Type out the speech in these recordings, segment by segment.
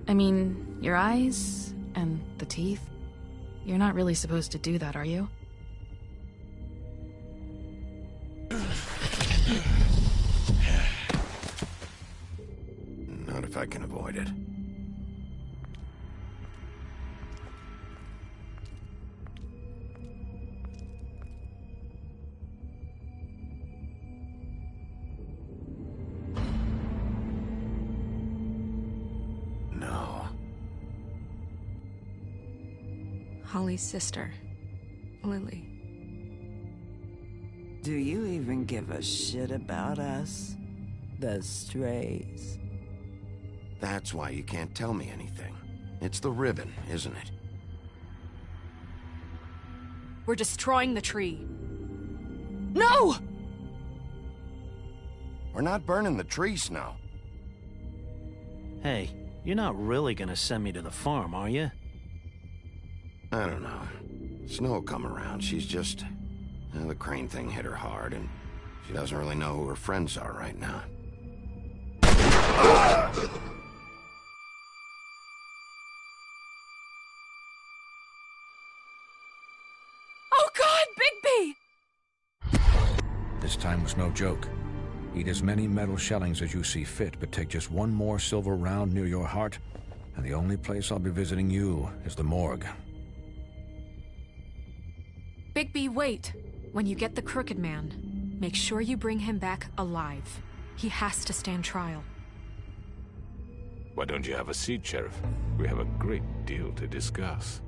I mean, your eyes and the teeth. You're not really supposed to do that, are you? Not if I can avoid it. No. Holly's sister, Lily. Do you even give a shit about us? The Strays? That's why you can't tell me anything. It's the ribbon, isn't it? We're destroying the tree. No! We're not burning the tree, Snow. Hey, you're not really gonna send me to the farm, are you? I don't know. Snow will come around. She's just... the crane thing hit her hard, and she doesn't really know who her friends are right now. Oh God, Bigby! This time was no joke. Eat as many metal shellings as you see fit, but take just one more silver round near your heart, and the only place I'll be visiting you is the morgue. Bigby, wait. When you get the Crooked Man, make sure you bring him back alive. He has to stand trial. Why don't you have a seat, Sheriff? We have a great deal to discuss.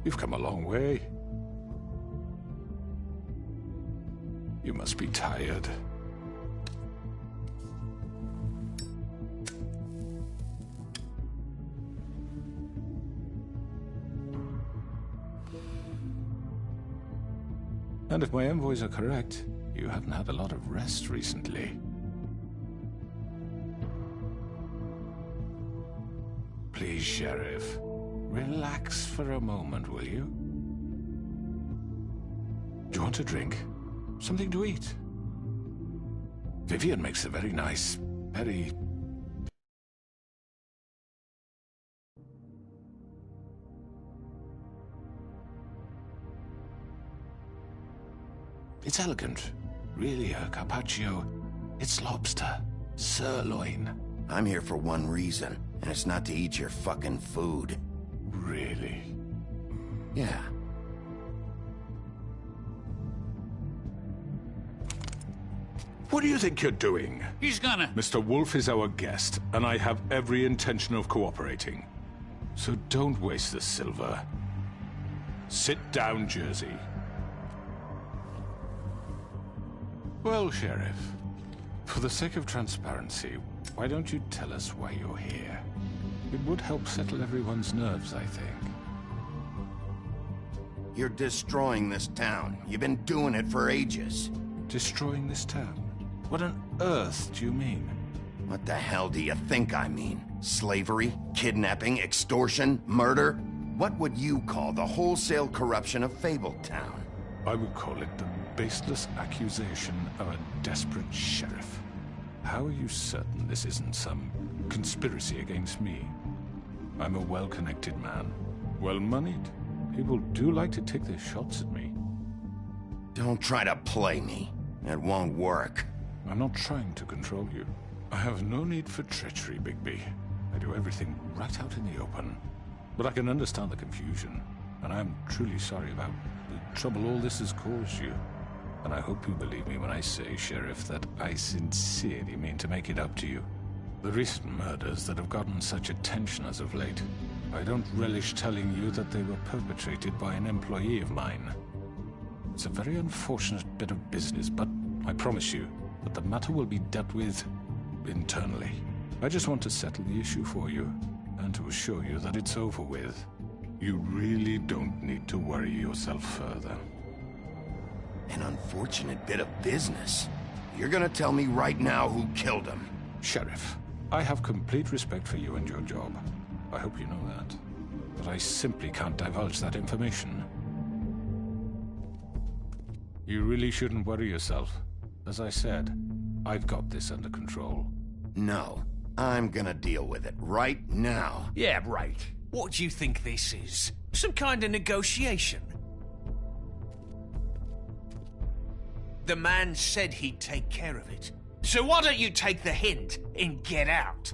You've come a long way. You must be tired. And if my envoys are correct, You haven't had a lot of rest recently. Please, Sheriff. Relax for a moment, will you? Do you want a drink? Something to eat? Vivian makes a very nice, very... It's elegant. Really, a carpaccio. It's lobster. Sirloin. I'm here for one reason, and it's not to eat your fucking food. Really? Yeah. What do you think you're doing? He's gonna... Mr. Wolf is our guest, and I have every intention of cooperating. So don't waste the silver. Sit down, Jersey. Well, Sheriff, for the sake of transparency, why don't you tell us why you're here? It would help settle everyone's nerves, I think. You're destroying this town. You've been doing it for ages. Destroying this town? What on earth do you mean? What the hell do you think I mean? Slavery? Kidnapping? Extortion? Murder? What would you call the wholesale corruption of Fabletown? I would call it the baseless accusation of a desperate sheriff. How are you certain this isn't some conspiracy against me? I'm a well-connected man, well-moneyed. People do like to take their shots at me. Don't try to play me. It won't work. I'm not trying to control you. I have no need for treachery, Bigby. I do everything right out in the open. But I can understand the confusion, and I am truly sorry about the trouble all this has caused you. And I hope you believe me when I say, Sheriff, that I sincerely mean to make it up to you. The recent murders that have gotten such attention as of late, I don't relish telling you that they were perpetrated by an employee of mine. It's a very unfortunate bit of business, but I promise you that the matter will be dealt with internally. I just want to settle the issue for you, and to assure you that it's over with. You really don't need to worry yourself further. An unfortunate bit of business. You're gonna tell me right now who killed him. Sheriff, I have complete respect for you and your job. I hope you know that. But I simply can't divulge that information. You really shouldn't worry yourself. As I said, I've got this under control. No, I'm gonna deal with it right now. Yeah, right. What do you think this is? Some kind of negotiation? The man said he'd take care of it. So why don't you take the hint and get out?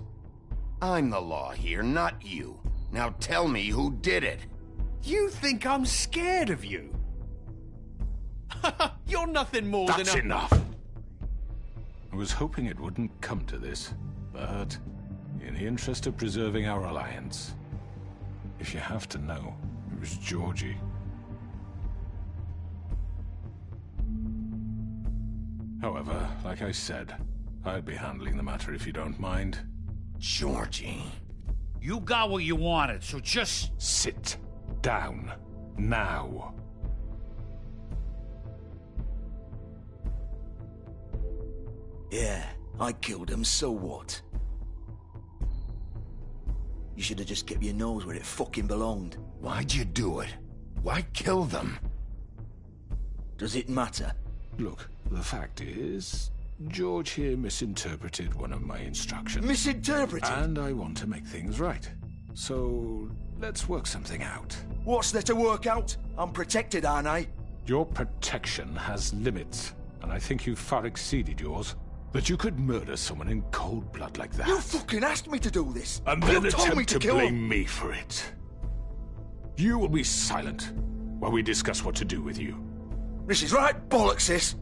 I'm the law here, not you. Now tell me who did it. You think I'm scared of you? You're nothing more than a... That's enough! I was hoping it wouldn't come to this, but in the interest of preserving our alliance, if you have to know, it was Georgie. However, like I said, I'll be handling the matter if you don't mind. Georgie. You got what you wanted, so just... Sit down. Now. Yeah, I killed him, so what? You should have just kept your nose where it fucking belonged. Why'd you do it? Why kill them? Does it matter? Look, the fact is, George here misinterpreted one of my instructions. Misinterpreted? And I want to make things right. So, let's work something out. What's there to work out? I'm protected, aren't I? Your protection has limits, and I think you've far exceeded yours. That you could murder someone in cold blood like that. You fucking asked me to do this! And then you told me attempt to kill blame him. me for it. You will be silent while we discuss what to do with you. This is right bollocks, sis.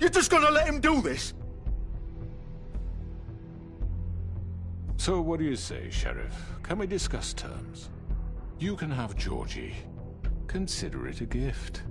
You're just gonna let him do this? So what do you say, Sheriff? Can we discuss terms? You can have Georgie. Consider it a gift,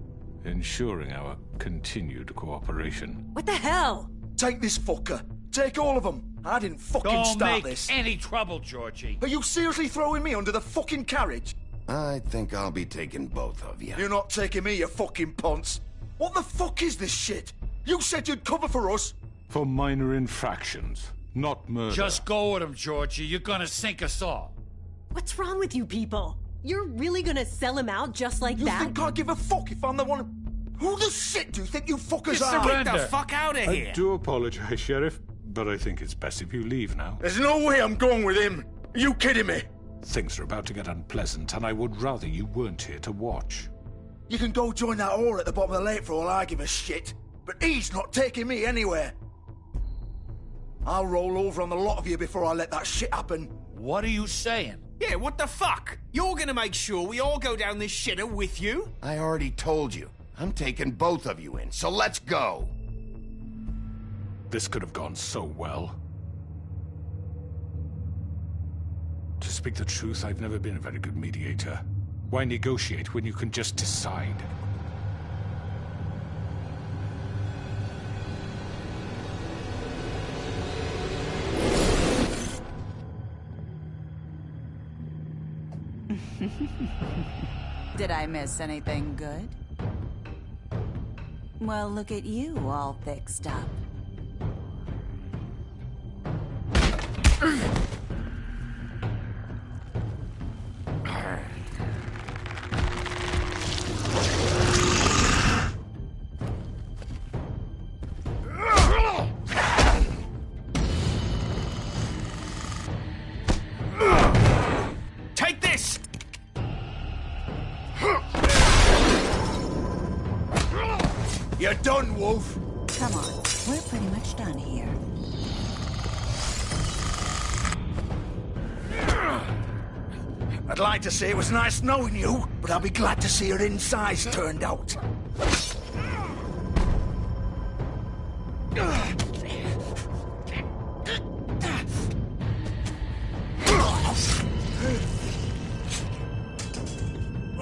ensuring our continued cooperation. What the hell? Take this fucker. Take all of them. I didn't fucking Don't start make this. any trouble, Georgie. Are you seriously throwing me under the fucking carriage? I think I'll be taking both of you. You're not taking me, you fucking ponce. What the fuck is this shit? You said you'd cover for us. For minor infractions, not murder. Just go with him, Georgie. You're gonna sink us all. What's wrong with you people? You're really gonna sell him out just like that? You think I give a fuck if I'm the one... Who the shit do you think you fuckers are? Get the fuck out of here! I do apologize, Sheriff, but I think it's best if you leave now. There's no way I'm going with him. Are you kidding me? Things are about to get unpleasant, and I would rather you weren't here to watch. You can go join that whore at the bottom of the lake for all I give a shit. But he's not taking me anywhere. I'll roll over on the lot of you before I let that shit happen. What are you saying? Yeah, what the fuck? You're gonna make sure we all go down this shitter with you? I already told you. I'm taking both of you in, so let's go. This could have gone so well. To speak the truth, I've never been a very good mediator. Why negotiate when you can just decide? Did I miss anything good? Well, look at you, all fixed up. Take this! You're done, Wolf. Come on, we're pretty much done here. I'd like to say it was nice knowing you, but I'll be glad to see your insides turned out.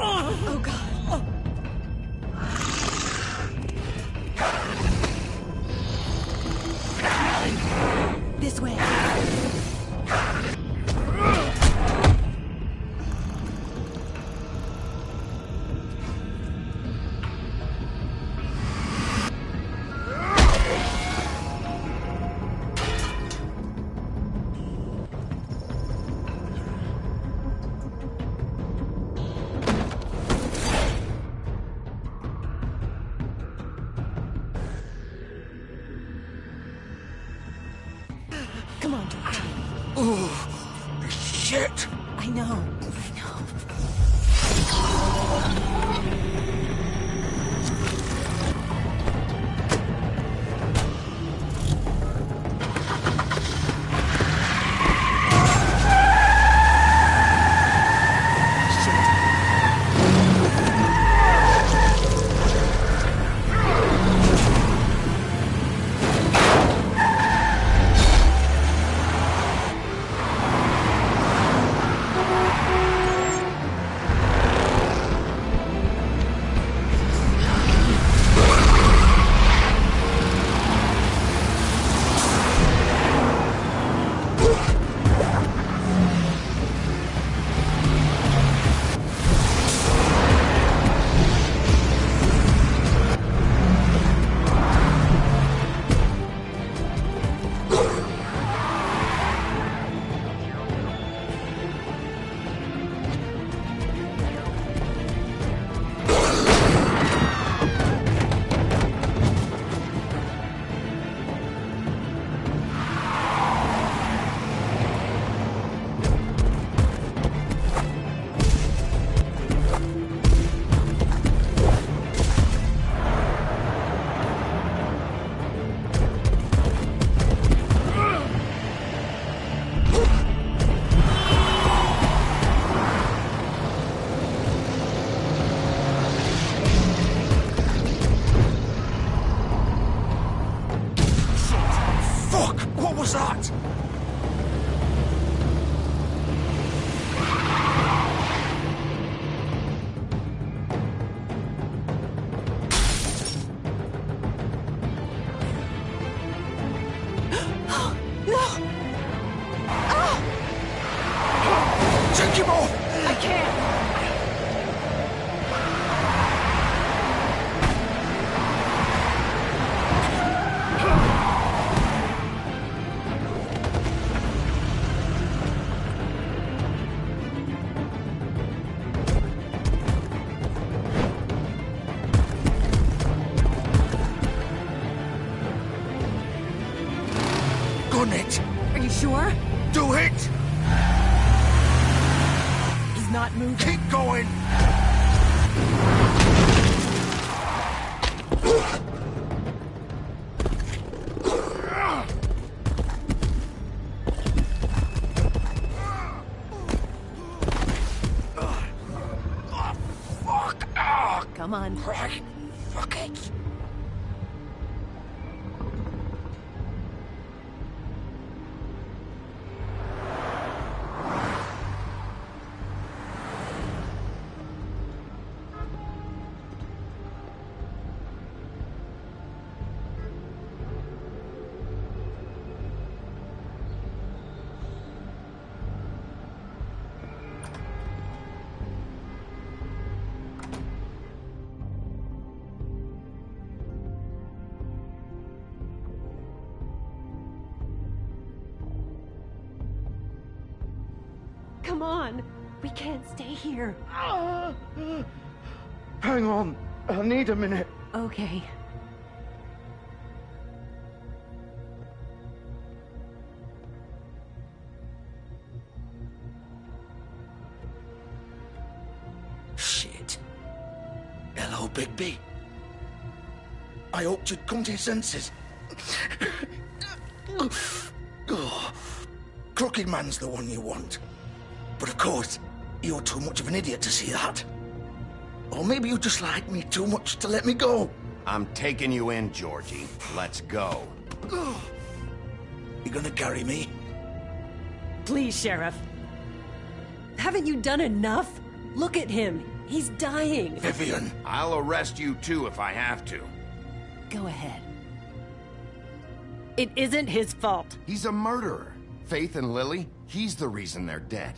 Oh, God. This way. Come on, George. Oh, shit. I know. What was that? Take him off! I can't. done it. Are you sure? Do it! He's not moving. Keep going! Come on. Right. Fuck it. Come on. We can't stay here. Hang on. I need a minute. Okay. Shit. Hello, Bigby. I hoped you'd come to your senses. Oh. Crooked Man's the one you want. But of course, you're too much of an idiot to see that. Or maybe you just like me too much to let me go. I'm taking you in, Georgie. Let's go. You gonna carry me? Please, Sheriff. Haven't you done enough? Look at him. He's dying. Vivian. I'll arrest you too if I have to. Go ahead. It isn't his fault. He's a murderer. Faith and Lily, he's the reason they're dead.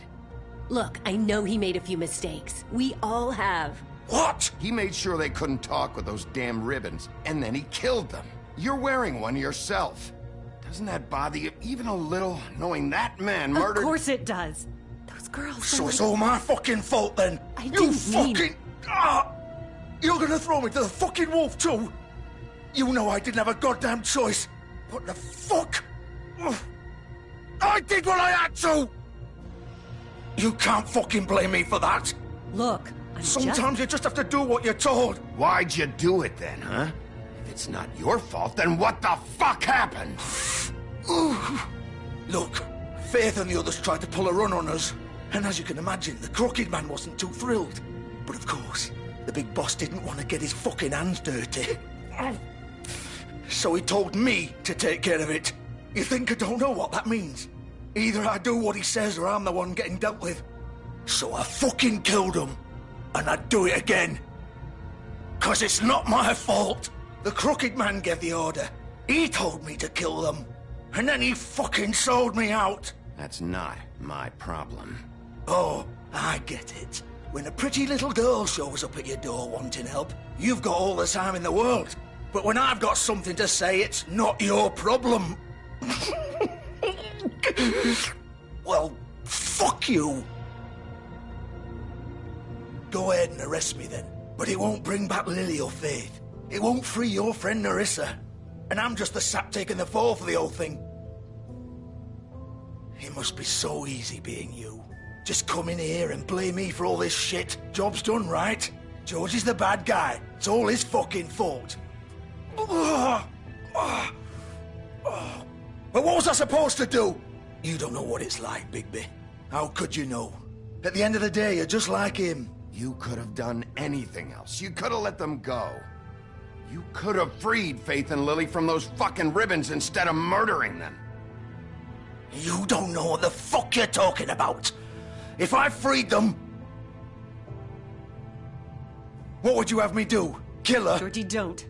Look, I know he made a few mistakes. We all have. What? He made sure they couldn't talk with those damn ribbons, and then he killed them. You're wearing one yourself. Doesn't that bother you even a little, knowing that man murdered... Of course it does. Those girls... So it's all my fucking fault then? I You didn't fucking... mean... You're gonna throw me to the fucking wolf too? You know I didn't have a goddamn choice. What the fuck? I did what I had to! You can't fucking blame me for that. Look, Sometimes you just have to do what you're told. Why'd you do it then, huh? If it's not your fault, then what the fuck happened? Look, Faith and the others tried to pull a run on us. And as you can imagine, the Crooked Man wasn't too thrilled. But of course, the big boss didn't want to get his fucking hands dirty. So he told me to take care of it. You think I don't know what that means? Either I do what he says or I'm the one getting dealt with. So I fucking killed him. And I'd do it again. 'Cause it's not my fault. The Crooked Man gave the order. He told me to kill them. And then he fucking sold me out. That's not my problem. Oh, I get it. When a pretty little girl shows up at your door wanting help, you've got all the time in the world. But when I've got something to say, it's not your problem. Well, fuck you. Go ahead and arrest me then. But it won't bring back Lily or Faith. It won't free your friend Nerissa. And I'm just the sap taking the fall for the whole thing. It must be so easy being you. Just come in here and blame me for all this shit. Job's done, right? George is the bad guy. It's all his fucking fault. But what was I supposed to do? You don't know what it's like, Bigby. How could you know? At the end of the day, you're just like him. You could have done anything else. You could have let them go. You could have freed Faith and Lily from those fucking ribbons instead of murdering them. You don't know what the fuck you're talking about. If I freed them... What would you have me do? Kill her? Georgie, don't.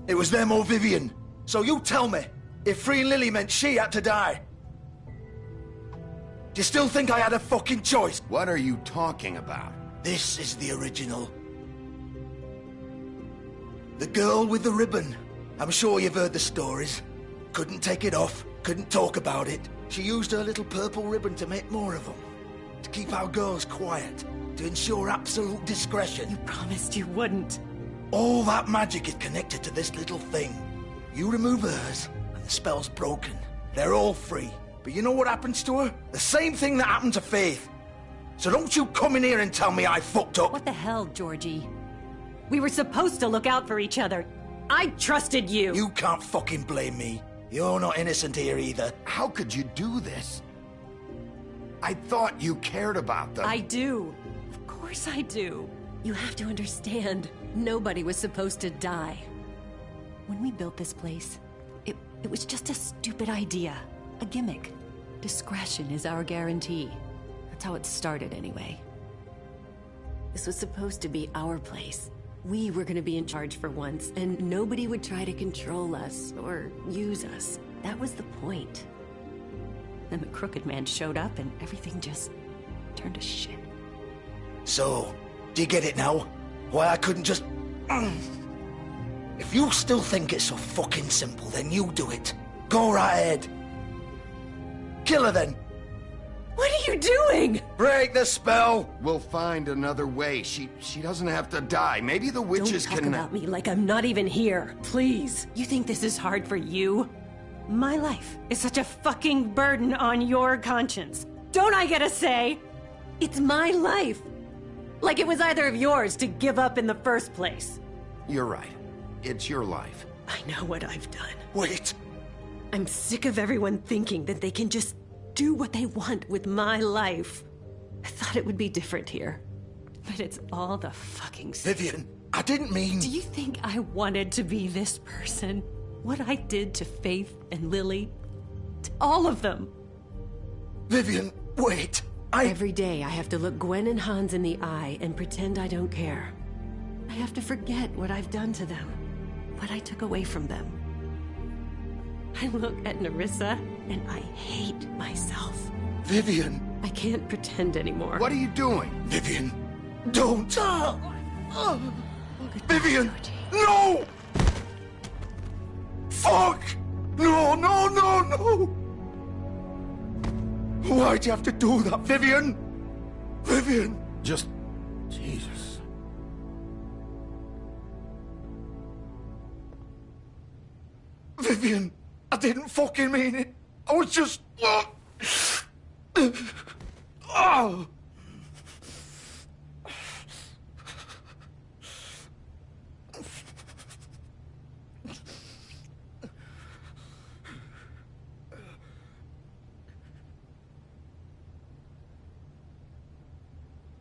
It was them or Vivian. So you tell me, if freeing Lily meant she had to die, do you still think I had a fucking choice? What are you talking about? This is the original. The girl with the ribbon. I'm sure you've heard the stories. Couldn't take it off, couldn't talk about it. She used her little purple ribbon to make more of them. To keep our girls quiet. To ensure absolute discretion. You promised you wouldn't. All that magic is connected to this little thing. You remove hers, and the spell's broken. They're all free. But you know what happens to her? The same thing that happened to Faith. So don't you come in here and tell me I fucked up. What the hell, Georgie? We were supposed to look out for each other. I trusted you. You can't fucking blame me. You're not innocent here either. How could you do this? I thought you cared about them. I do. Of course I do. You have to understand, nobody was supposed to die. When we built this place, it was just a stupid idea. A gimmick. Discretion is our guarantee. That's how it started anyway. This was supposed to be our place. We were gonna be in charge for once, and nobody would try to control us or use us. That was the point. Then the Crooked Man showed up and everything just turned to shit. So, do you get it now? Why I couldn't just... If you still think it's so fucking simple, then you do it. Go right ahead. Kill her then. What are you doing? Break the spell. We'll find another way. She doesn't have to die. Maybe the witches Don't talk about me like I'm not even here. Please. You think this is hard for you? My life is such a fucking burden on your conscience. Don't I get a say? It's my life. Like it was either of yours to give up in the first place. You're right. It's your life. I know what I've done. Wait. I'm sick of everyone thinking that they can just do what they want with my life. I thought it would be different here. But it's all the fucking same. Vivian, I didn't mean... Do you think I wanted to be this person? What I did to Faith and Lily? To all of them? Vivian, wait. Every day I have to look Gwen and Hans in the eye and pretend I don't care. I have to forget what I've done to them. What I took away from them. I look at Nerissa and I hate myself. Vivian. I can't pretend anymore. What are you doing? Vivian, don't. Vivian, no! Fuck! No, no, no, no! Why'd you have to do that, Vivian? Vivian! Just... Jesus. Vivian, I didn't fucking mean it. I was just... Oh.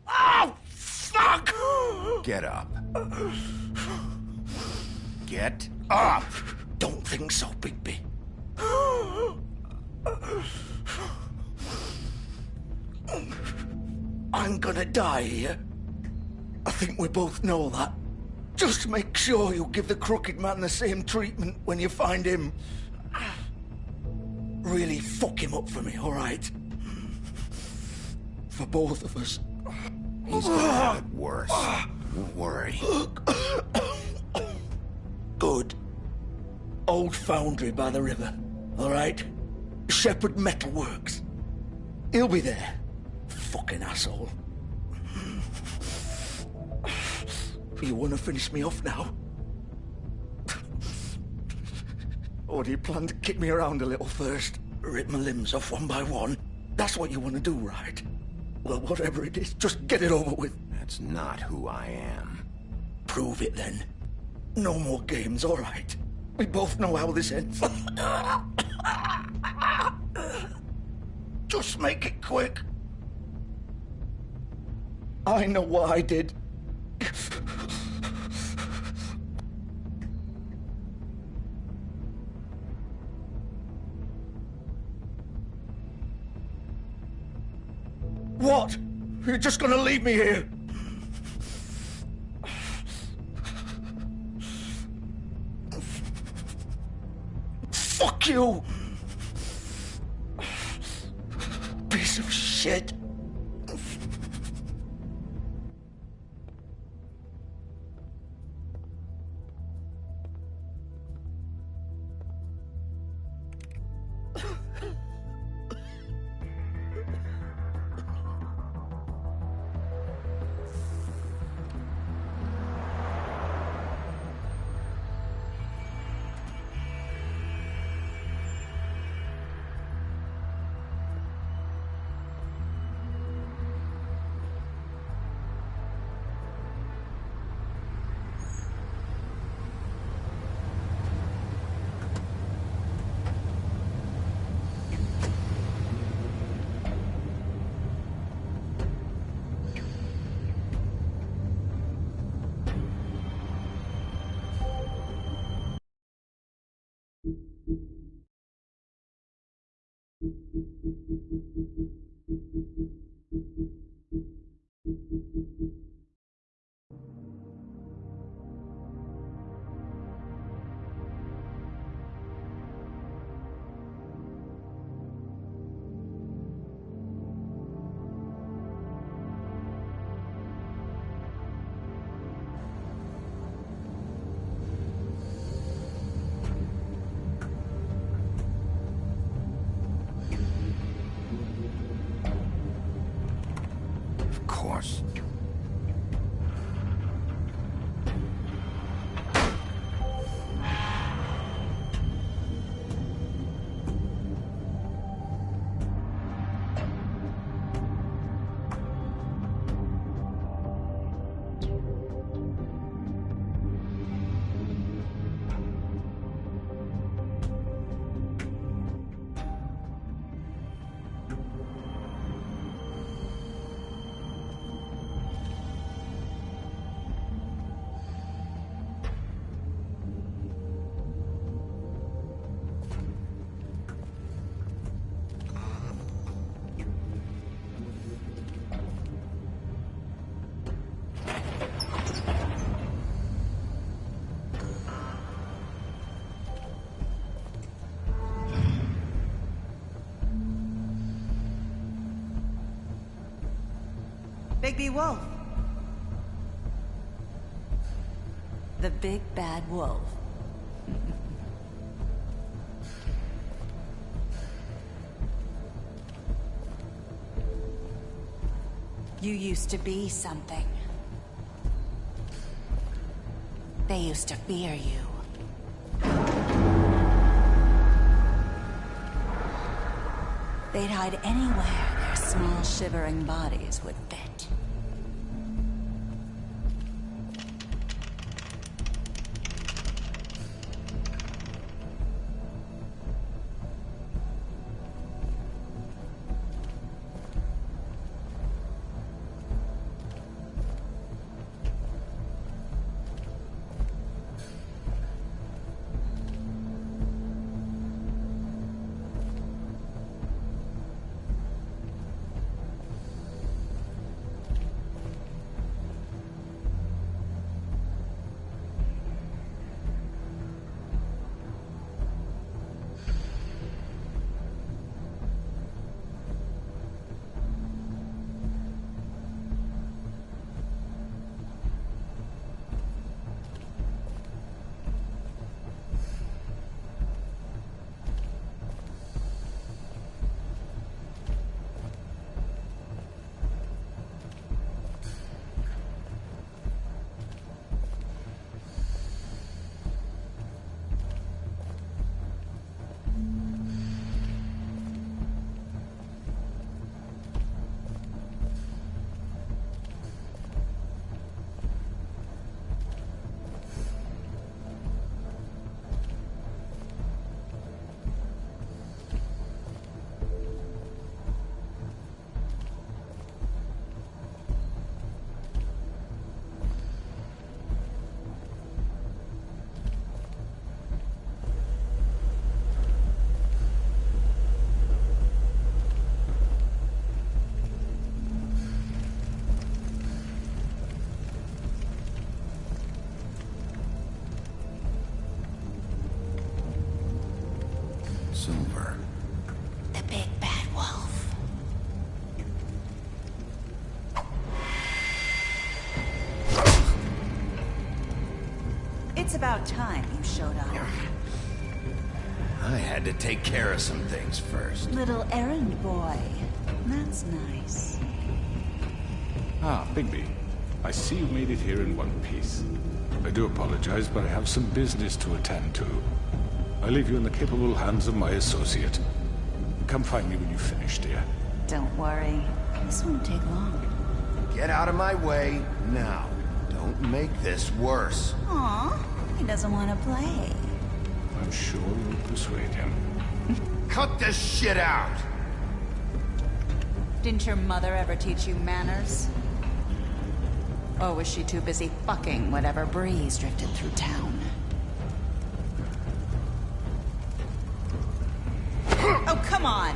Oh, fuck! Get up. Get up! Don't think so, Bigby. I'm gonna die here. I think we both know that. Just make sure you give the Crooked Man the same treatment when you find him. Really fuck him up for me, all right? For both of us. He's gonna have it worse. Don't worry. Good. Old foundry by the river, all right? Shepherd Metalworks. He'll be there. Fucking asshole. You want to finish me off now? Or do you plan to kick me around a little first? Rip my limbs off one by one? That's what you want to do, right? Well, whatever it is, just get it over with. That's not who I am. Prove it, then. No more games, all right? We both know how this ends. Just make it quick. I know what I did. What? You're just gonna leave me here? Fuck you! Piece of shit. Of course. Bigby Wolf. The big bad wolf. You used to be something. They used to fear you. They'd hide anywhere their small shivering bodies would fit. Silver. The big bad wolf. It's about time you showed up. I had to take care of some things first. Little errand boy. That's nice. Ah, Bigby. I see you made it here in one piece. I do apologize, but I have some business to attend to. I leave you in the capable hands of my associate. Come find me when you finish, dear. Don't worry. This won't take long. Get out of my way now. Don't make this worse. Aw, he doesn't want to play. I'm sure you'll persuade him. Cut this shit out! Didn't your mother ever teach you manners? Or was she too busy fucking whatever breeze drifted through town? Oh, come on.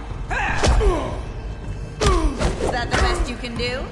Is that the best you can do?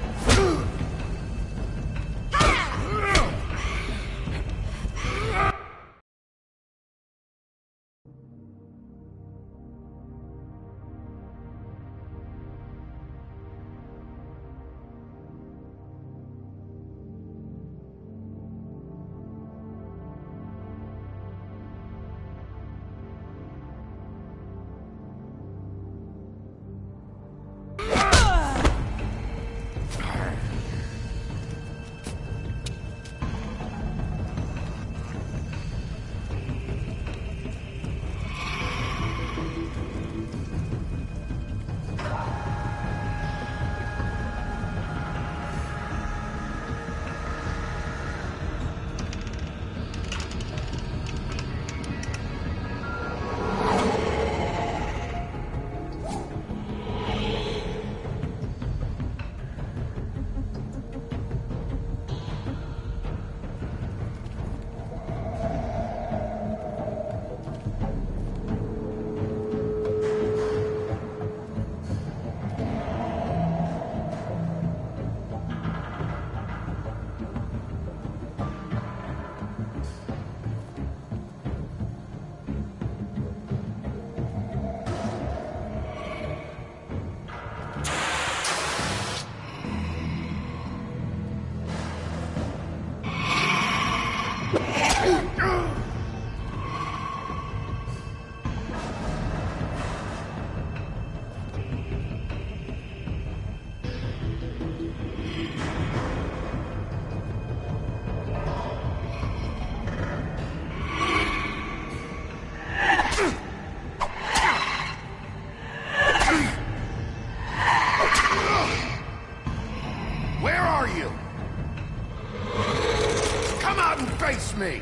Where are you? Come out and face me!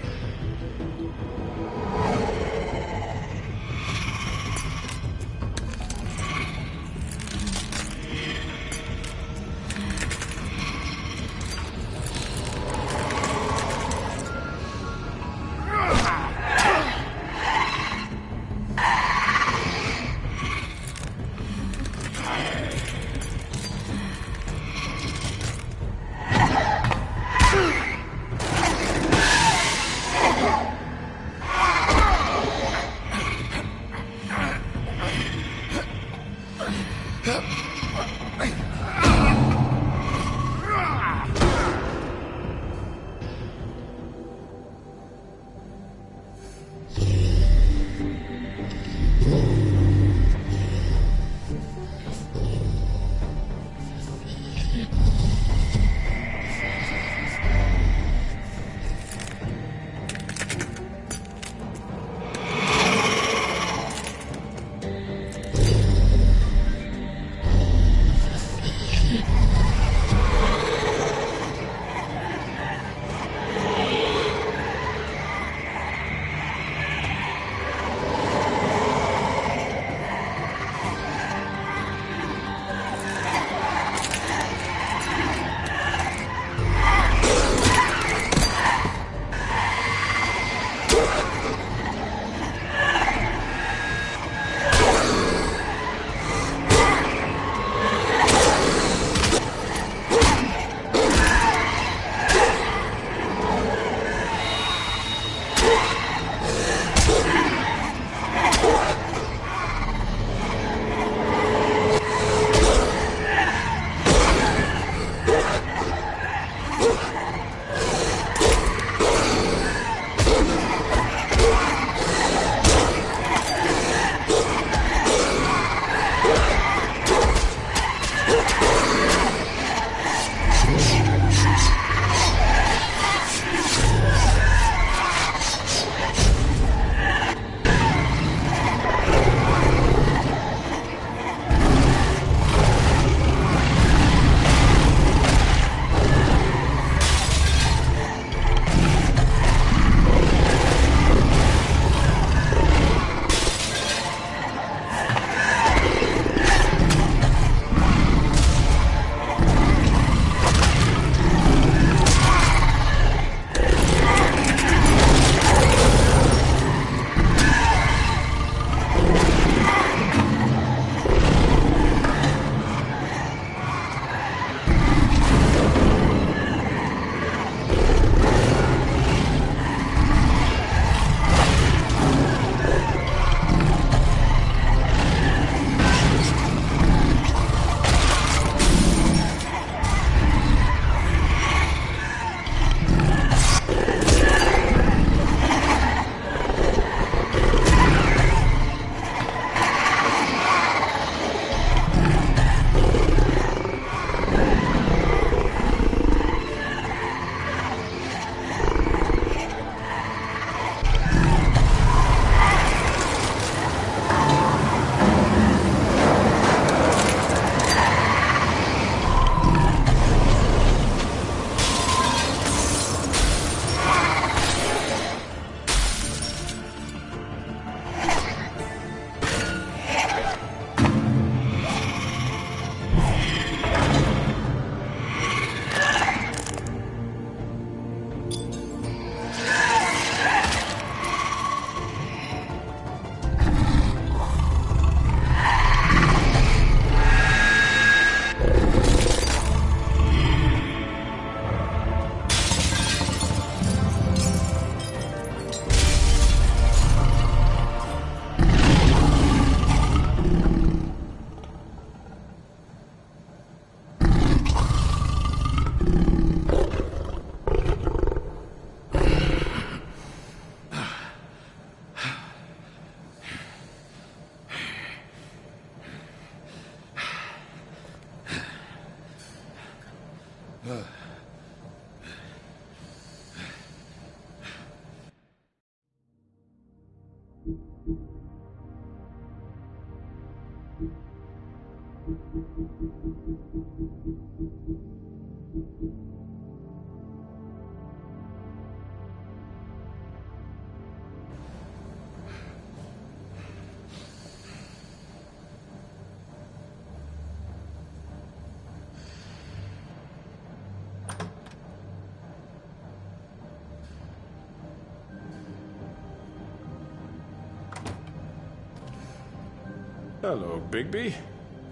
Hello, Bigby.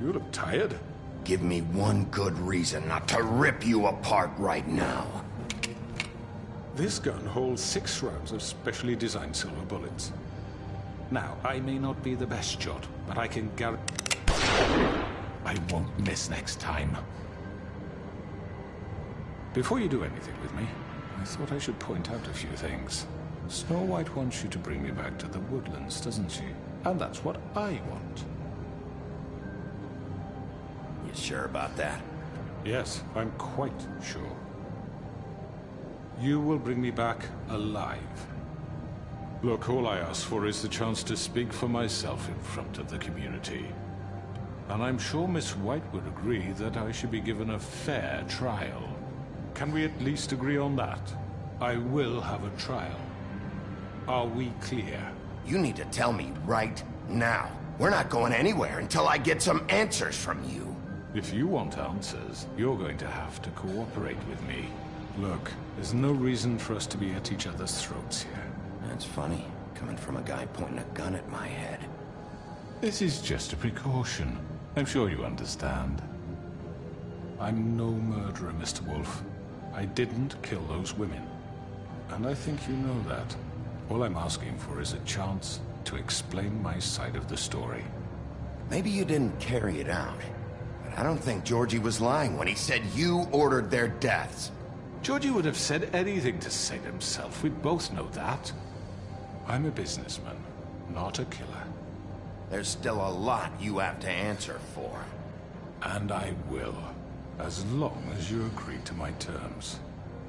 You look tired. Give me one good reason not to rip you apart right now. This gun holds 6 rounds of specially designed silver bullets. Now, I may not be the best shot, but I can guarantee I won't miss next time. Before you do anything with me, I thought I should point out a few things. Snow White wants you to bring me back to the woodlands, doesn't she? And that's what I want. You sure about that? Yes, I'm quite sure. You will bring me back alive. Look, all I ask for is the chance to speak for myself in front of the community. And I'm sure Miss White would agree that I should be given a fair trial. Can we at least agree on that? I will have a trial. Are we clear? You need to tell me right now. We're not going anywhere until I get some answers from you. If you want answers, you're going to have to cooperate with me. Look, there's no reason for us to be at each other's throats here. That's funny, coming from a guy pointing a gun at my head. This is just a precaution. I'm sure you understand. I'm no murderer, Mr. Wolf. I didn't kill those women. And I think you know that. All I'm asking for is a chance to explain my side of the story. Maybe you didn't carry it out, but I don't think Georgie was lying when he said you ordered their deaths. Georgie would have said anything to save himself. We both know that. I'm a businessman, not a killer. There's still a lot you have to answer for. And I will, as long as you agree to my terms.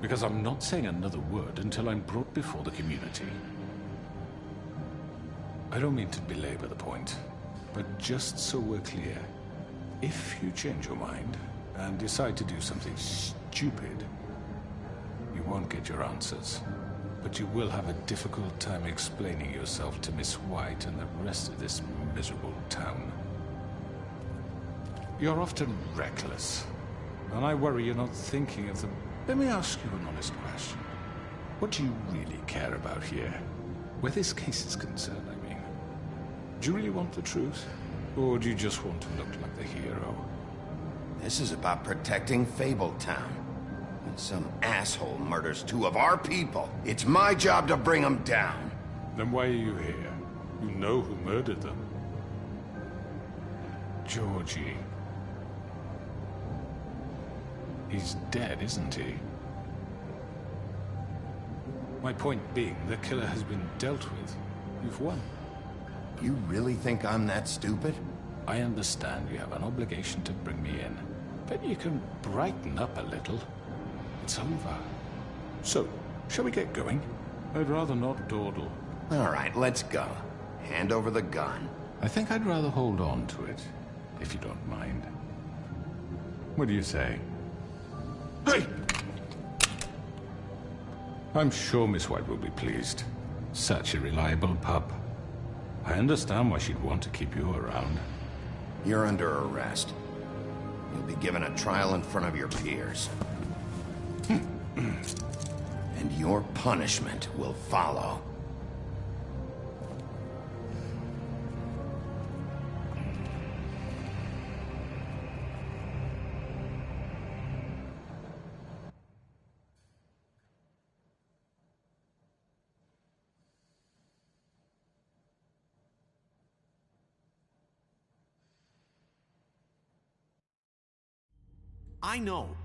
Because I'm not saying another word until I'm brought before the community. I don't mean to belabor the point, but just so we're clear, if you change your mind and decide to do something stupid, you won't get your answers. But you will have a difficult time explaining yourself to Miss White and the rest of this miserable town. You're often reckless, and I worry you're not thinking of the... Let me ask you an honest question. What do you really care about here? Where this case is concerned, I mean. Do you really want the truth? Or do you just want to look like the hero? This is about protecting Fabletown. When some asshole murders 2 of our people, it's my job to bring them down. Then why are you here? You know who murdered them. Georgie. He's dead, isn't he? My point being, the killer has been dealt with. You've won. You really think I'm that stupid? I understand you have an obligation to bring me in, but you can brighten up a little. It's over. So, shall we get going? I'd rather not dawdle. All right, let's go. Hand over the gun. I think I'd rather hold on to it, if you don't mind. What do you say? Hey! I'm sure Miss White will be pleased. Such a reliable pup. I understand why she'd want to keep you around. You're under arrest. You'll be given a trial in front of your peers. And your punishment will follow.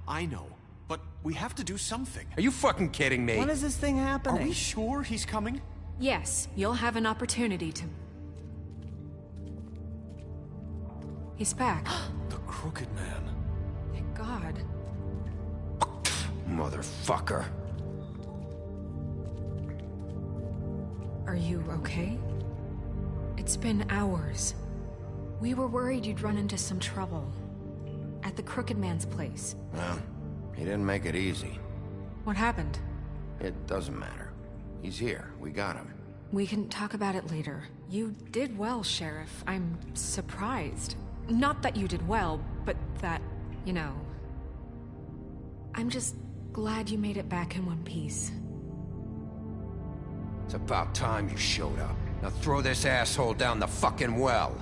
I know. But we have to do something. Are you fucking kidding me? When is this thing happening? Are we sure he's coming? Yes, you'll have an opportunity to... He's back. The Crooked Man. Thank God. Motherfucker. Are you okay? It's been hours. We were worried you'd run into some trouble. At the Crooked Man's place. Well, he didn't make it easy. What happened? It doesn't matter. He's here. We got him. We can talk about it later. You did well, Sheriff. I'm surprised. Not that you did well, but that, you know... I'm just glad you made it back in one piece. It's about time you showed up. Now throw this asshole down the fucking well.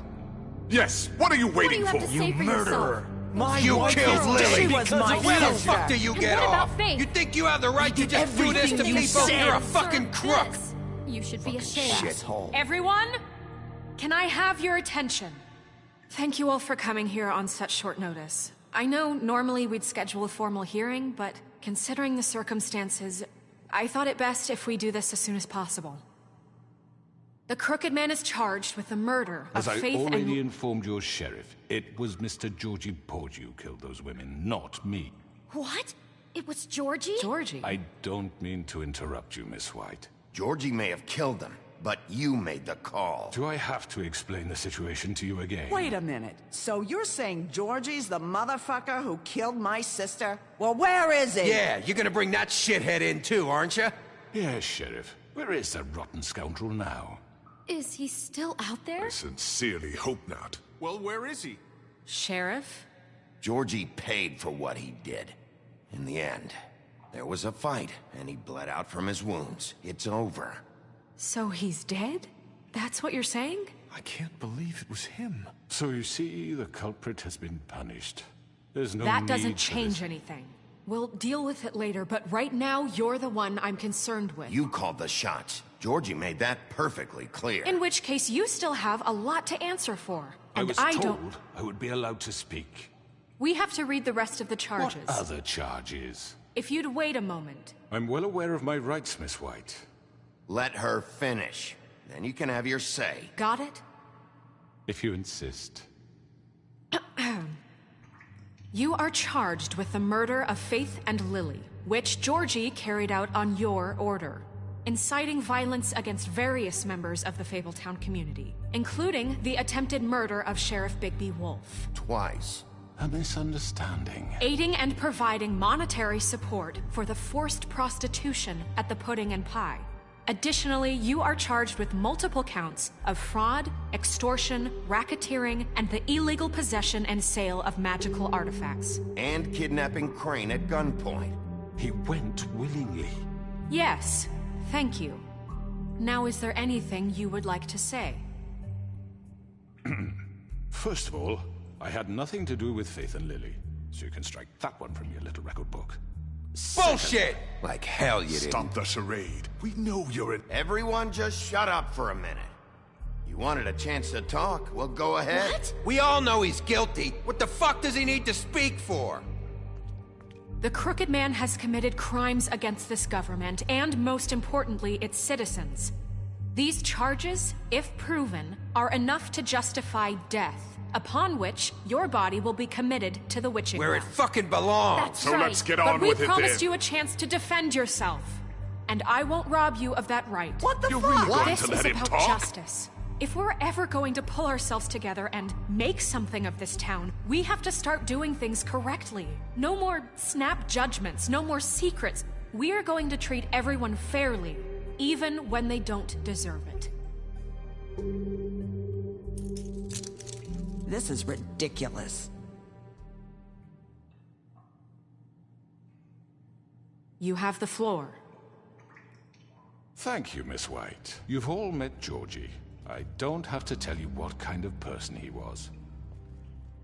Yes, what are you waiting What do you have to say for murderer! yourself? You killed Lily! She was my Where the sister. fuck do you And get what about off? Faith? You think you have the right to just do this to everything you people? said. You're a fucking crook! This. You should be ashamed. Shithole. Everyone, can I have your attention? Thank you all for coming here on such short notice. I know normally we'd schedule a formal hearing, but considering the circumstances, I thought it best if we do this as soon as possible. The Crooked Man is charged with the murder of As I Faith already and... informed your sheriff, it was Mr. Georgie Porgy who killed those women, not me. What? It was Georgie? Georgie? I don't mean to interrupt you, Miss White. Georgie may have killed them, but you made the call. Do I have to explain the situation to you again? Wait a minute. So you're saying Georgie's the motherfucker who killed my sister? Well, where is he? Yeah, you're gonna bring that shithead in too, aren't you? Yes, Sheriff. Where is that rotten scoundrel now? Is he still out there? I sincerely hope not. Well, where is he? Sheriff? Georgie paid for what he did. In the end, there was a fight, and he bled out from his wounds. It's over. So he's dead? That's what you're saying? I can't believe it was him. So you see, the culprit has been punished. There's no That need doesn't for change this. anything. We'll deal with it later, but right now, you're the one I'm concerned with. You called the shots. Georgie made that perfectly clear. In which case, you still have a lot to answer for. I And was I told don't... I would be allowed to speak. We have to read the rest of the charges. What other charges? If you'd wait a moment. I'm well aware of my rights, Miss White. Let her finish. Then you can have your say. Got it? If you insist. You are charged with the murder of Faith and Lily, which Georgie carried out on your order, inciting violence against various members of the Fabletown community, including the attempted murder of Sheriff Bigby Wolf. Twice. A misunderstanding. Aiding and providing monetary support for the forced prostitution at the Pudding and Pie. Additionally, you are charged with multiple counts of fraud, extortion, racketeering, and the illegal possession and sale of magical artifacts. And kidnapping Crane at gunpoint. He went willingly. Yes, thank you. Now, is there anything you would like to say? First of all, I had nothing to do with Faith and Lily, so you can strike that one from your little record book. Bullshit! Like hell you didn't. Stop the charade. We know you're an... Everyone just shut up for a minute. You wanted a chance to talk? Well, go ahead. What? We all know he's guilty. What the fuck does he need to speak for? The Crooked Man has committed crimes against this government, and most importantly, its citizens. These charges, if proven, are enough to justify death, upon which your body will be committed to the witching Where it well. fucking belongs. That's So right. let's get But on we with it promised then. you a chance to defend yourself, and I won't rob you of that right. What the You're fuck? really going This to is let him about talk? justice. If we're ever going to pull ourselves together and make something of this town, we have to start doing things correctly. No more snap judgments, no more secrets. We are going to treat everyone fairly, even when they don't deserve it. This is ridiculous. You have the floor. Thank you, Miss White. You've all met Georgie. I don't have to tell you what kind of person he was.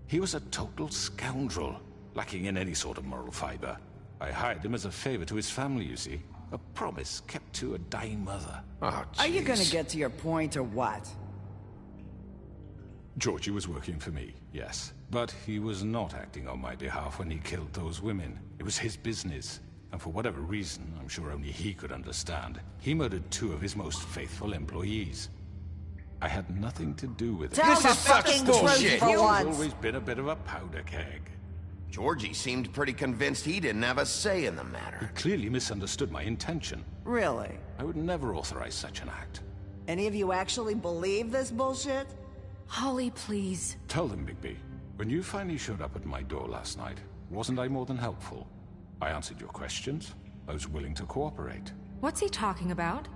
He was a total scoundrel, lacking in any sort of moral fiber. I hired him as a favor to his family, you see. A promise kept to a dying mother. Oh, Are you gonna jeez. get to your point or what? Georgie was working for me, yes. But he was not acting on my behalf when he killed those women. It was his business. And for whatever reason, I'm sure only he could understand, he murdered 2 of his most faithful employees. I had nothing to do with it. Tell This the is such fucking bullshit. truth for He's once. always been a bit of a powder keg. Georgie seemed pretty convinced he didn't have a say in the matter. He clearly misunderstood my intention. Really? I would never authorize such an act. Any of you actually believe this bullshit? Holly, please. Tell them, Bigby. When you finally showed up at my door last night, wasn't I more than helpful? I answered your questions. I was willing to cooperate. What's he talking about?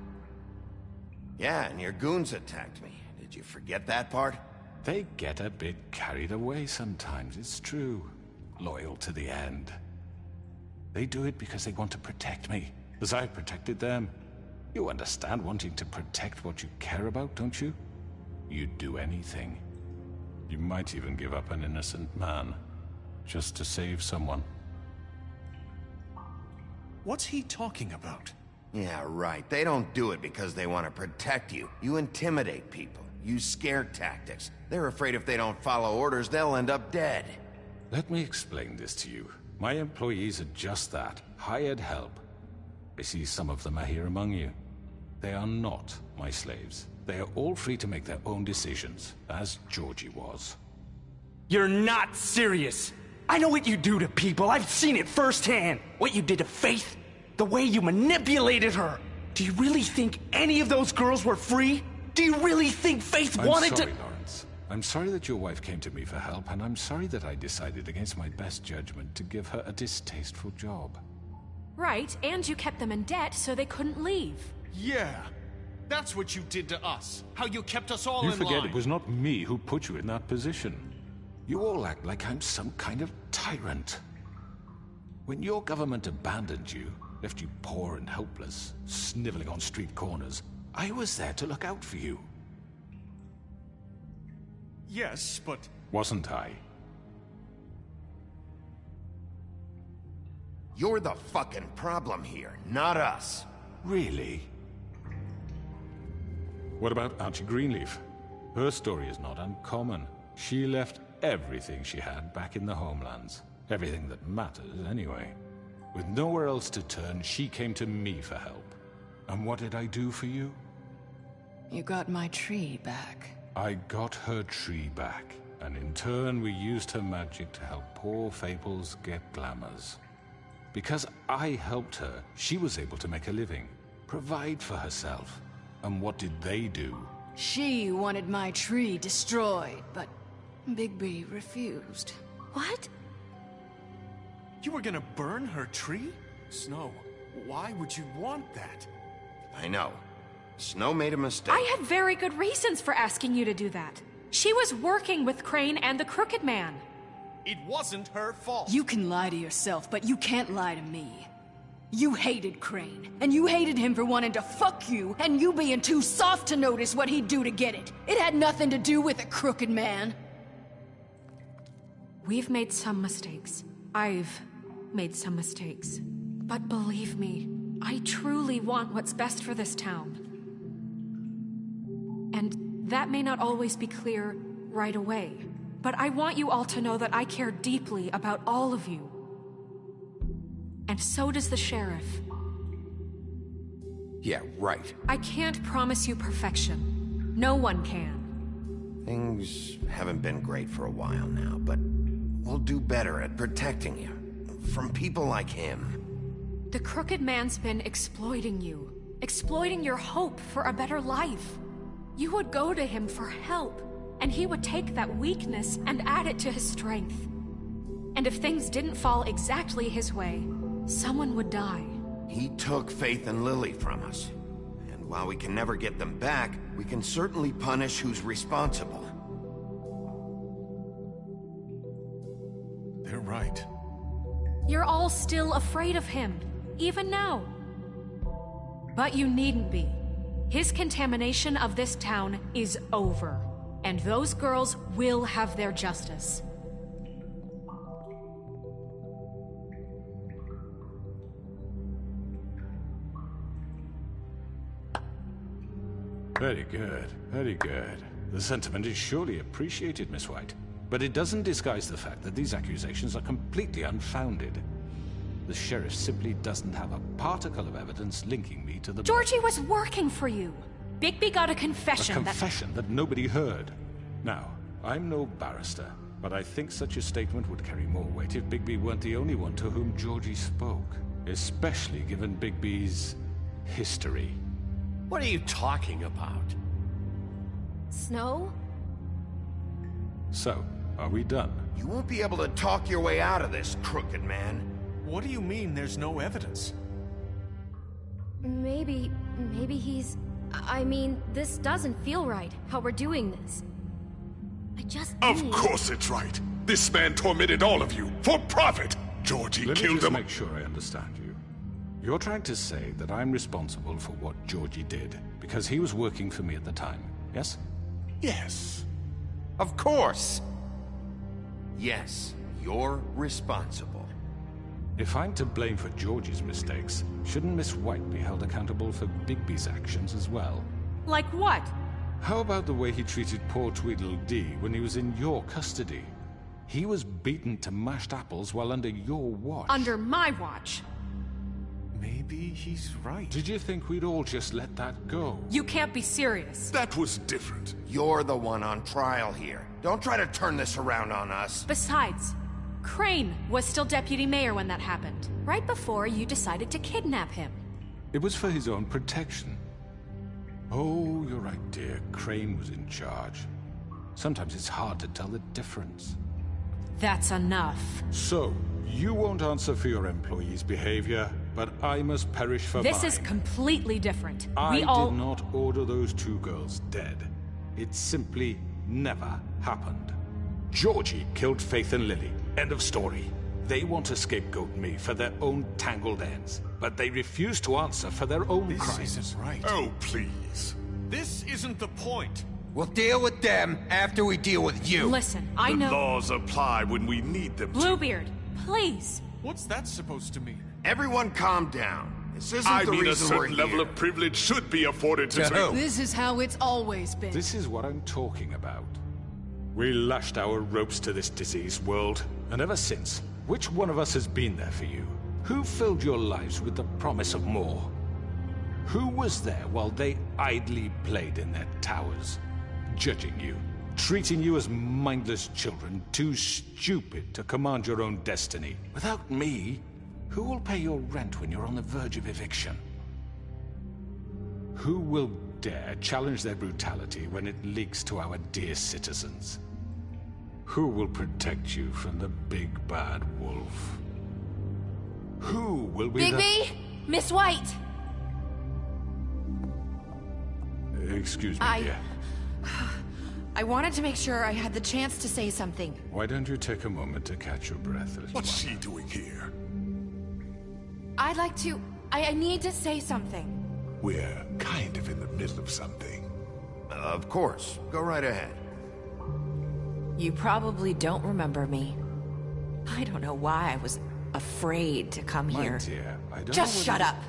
Yeah, and your goons attacked me. Did you forget that part? They get a bit carried away sometimes, it's true. Loyal to the end. They do it because they want to protect me, as I protected them. You understand wanting to protect what you care about, don't you? You'd do anything. You might even give up an innocent man, just to save someone. What's he talking about? Yeah, right. They don't do it because they want to protect you. You intimidate people. Use scare tactics. They're afraid if they don't follow orders, they'll end up dead. Let me explain this to you. My employees are just that. Hired help. I see some of them are here among you. They are not my slaves. They are all free to make their own decisions, as Georgie was. You're not serious. I know what you do to people. I've seen it firsthand. What you did to Faith. The way you manipulated her. Do you really think any of those girls were free? Do you really think Faith wanted to— I'm sorry, Lawrence. I'm sorry that your wife came to me for help, and I'm sorry that I decided against my best judgment to give her a distasteful job. Right, and you kept them in debt so they couldn't leave. Yeah. That's what you did to us. How you kept us all You in forget line. it was not me who put you in that position. You all act like I'm some kind of tyrant. When your government abandoned you, left you poor and helpless, sniveling on street corners, I was there to look out for you. Yes, but... Wasn't I? You're the fucking problem here, not us. Really? What about Auntie Greenleaf? Her story is not uncommon. She left everything she had back in the homelands. Everything that matters, anyway. With nowhere else to turn, she came to me for help. And what did I do for you? You got my tree back. I got her tree back, and in turn we used her magic to help poor Fables get glamours. Because I helped her, she was able to make a living, provide for herself. And what did they do? She wanted my tree destroyed, but Bigby refused. What? You were gonna burn her tree? Snow, why would you want that? I know. Snow made a mistake. I had very good reasons for asking you to do that. She was working with Crane and the Crooked Man. It wasn't her fault. You can lie to yourself, but you can't lie to me. You hated Crane, and you hated him for wanting to fuck you, and you being too soft to notice what he'd do to get it. It had nothing to do with the Crooked Man. We've made some mistakes. I've made some mistakes. But believe me, I truly want what's best for this town. And that may not always be clear right away, but I want you all to know that I care deeply about all of you. And so does the sheriff. Yeah, right. I can't promise you perfection. No one can. Things haven't been great for a while now, but we'll do better at protecting you. From people like him. The Crooked Man's been exploiting you. Exploiting your hope for a better life. You would go to him for help, and he would take that weakness and add it to his strength. And if things didn't fall exactly his way, someone would die. He took Faith and Lily from us. And while we can never get them back, we can certainly punish who's responsible. They're right. You're all still afraid of him, even now. But you needn't be. His contamination of this town is over, and those girls will have their justice. Very good, very good. The sentiment is surely appreciated, Miss White. But it doesn't disguise the fact that these accusations are completely unfounded. The sheriff simply doesn't have a particle of evidence linking me to the... Georgie was working for you. Bigby got a confession that nobody heard. Now, I'm no barrister, But I think such a statement would carry more weight if Bigby weren't the only one to whom Georgie spoke. Especially given Bigby's history. What are you talking about? Snow? So, are we done? You won't be able to talk your way out of this, crooked man. What do you mean there's no evidence? Maybe he's... I mean, this doesn't feel right, how we're doing this. I just Of course it's right. This man tormented all of you, for profit! Georgie Let me killed just them. make sure I understand you. You're trying to say that I'm responsible for what Georgie did, because he was working for me at the time, yes? Yes. Of course! Yes, you're responsible. If I'm to blame for Georgie's mistakes, shouldn't Miss White be held accountable for Bigby's actions as well? Like what? How about the way he treated poor Tweedledee when he was in your custody? He was beaten to mashed apples while under your watch. Under my watch. Maybe he's right. Did you think we'd all just let that go? You can't be serious. That was different. You're the one on trial here. Don't try to turn this around on us. Besides, Crane was still deputy mayor when that happened, right before you decided to kidnap him. It was for his own protection. Oh, you're right, dear. Crane was in charge. Sometimes it's hard to tell the difference. That's enough. So, you won't answer for your employees' behavior, but I must perish for This mine. is completely different. I We all... did not order those two girls dead. It simply never happened. Georgie killed Faith and Lily. End of story. They want to scapegoat me for their own tangled ends, but they refuse to answer for their own crimes. This isn't right. Oh, please. This isn't the point. We'll deal with them after we deal with you. Listen, I The know... laws apply when we need them to. Bluebeard, please. What's that supposed to mean? Everyone calm down. This isn't I the mean, a reason we're certain level here. of privilege should be afforded to who? This is how it's always been. This is what I'm talking about. We lashed our ropes to this diseased world, and ever since, which one of us has been there for you? Who filled your lives with the promise of more? Who was there while they idly played in their towers, judging you, treating you as mindless children, too stupid to command your own destiny? Without me, who will pay your rent when you're on the verge of eviction? Who will dare challenge their brutality when it leaks to our dear citizens? Who will protect you from the big bad wolf? Who will be Bigby! Miss White! Excuse me, dear. I wanted to make sure I had the chance to say something. Why don't you take a moment to catch your breath a little What's she doing here? I'd like to... I need to say something. We're kind of in the middle of something. Of course. Go right ahead. You probably don't remember me. I don't know why I was afraid to come My here. dear, I don't Just know shut whether- up.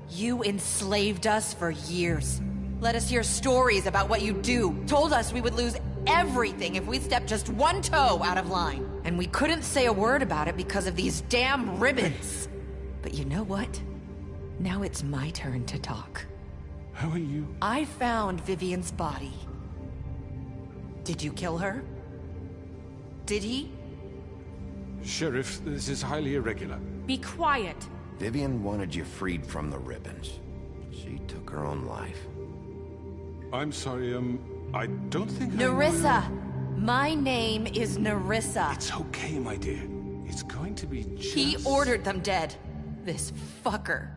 You enslaved us for years. Let us hear stories about what you do. Told us we would lose everything if we stepped just one toe out of line. And we couldn't say a word about it because of these damn ribbons. But you know what? Now it's my turn to talk. How are you? I found Vivian's body. Did you kill her? Did he? Sheriff, this is highly irregular. Be quiet. Vivian wanted you freed from the ribbons. She took her own life. I'm sorry, I don't think Nerissa! My name is Nerissa. It's okay, my dear. It's going to be just... He ordered them dead. This fucker.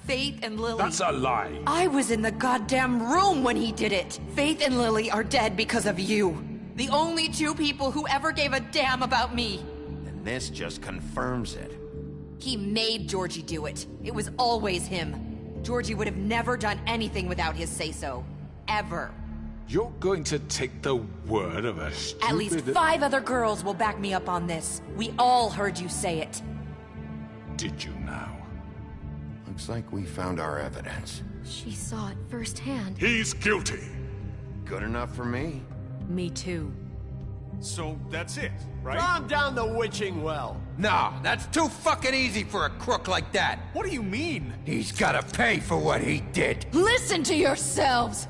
Faith and Lily. That's a lie. I was in the goddamn room when he did it. Faith and Lily are dead because of you. The only two people who ever gave a damn about me. And this just confirms it. He made Georgie do it. It was always him. Georgie would have never done anything without his say-so. Ever. You're going to take the word of a stupid... At least 5 other girls will back me up on this. We all heard you say it. Did you now? Looks like we found our evidence. She saw it firsthand. He's guilty. Good enough for me. Me too. So that's it, right? Calm down the witching well. Nah, that's too fucking easy for a crook like that. What do you mean? He's gotta pay for what he did. Listen to yourselves!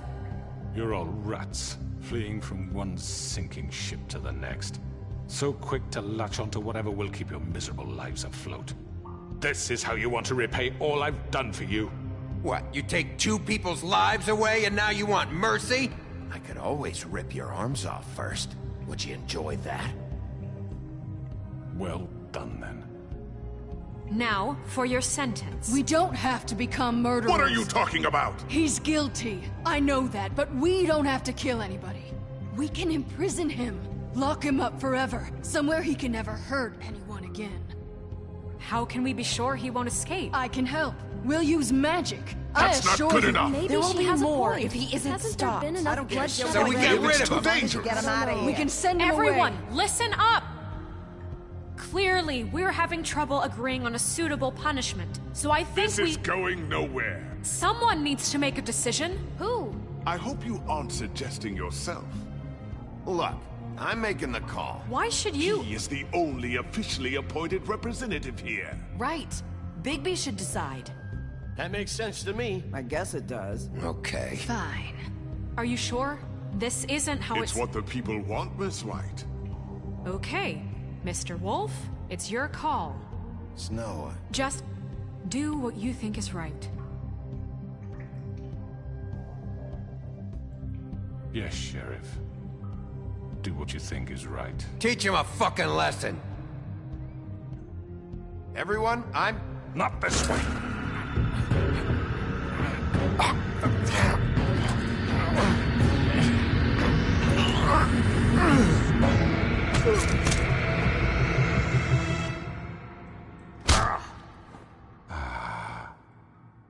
You're all rats, fleeing from one sinking ship to the next. So quick to latch onto whatever will keep your miserable lives afloat. This is how you want to repay all I've done for you? What, you take 2 people's lives away and now you want mercy? I could always rip your arms off first. Would you enjoy that? Well done, then. Now, for your sentence. We don't have to become murderers. What are you talking about? He's guilty. I know that, but we don't have to kill anybody. We can imprison him. Lock him up forever. Somewhere he can never hurt anyone again. How can we be sure he won't escape? I can help. We'll use magic. That's not good enough. Maybe there will be more if he isn't Hasn't stopped. there been enough bloodshed So we get rid of him. Dangerous. Get him out of here. We can send him Everyone, away. listen up! Clearly, we're having trouble agreeing on a suitable punishment. So I think This is going nowhere. Someone needs to make a decision. Who? I hope you aren't suggesting yourself. Look, I'm making the call. Why should you? He is the only officially appointed representative here. Right. Bigby should decide. That makes sense to me. I guess it does. Okay. Fine. Are you sure? This isn't how It's what the people want, Miss White. Okay, Mr. Wolf, it's your call. Snow, Just do what you think is right. Yes, Sheriff. Do what you think is right. Teach him a fucking lesson. everyone, I'm... Not this way.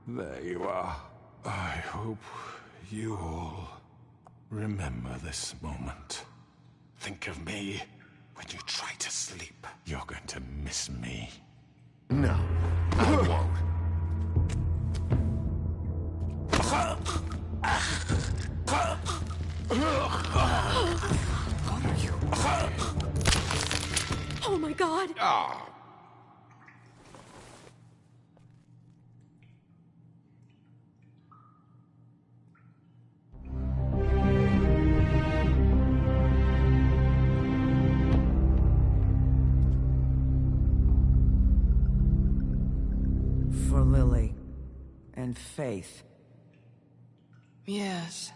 There you are. I hope you all remember this moment. Think of me when you try to sleep. You're going to miss me. No, I won't. Oh my god! For Lily and Faith. Yes,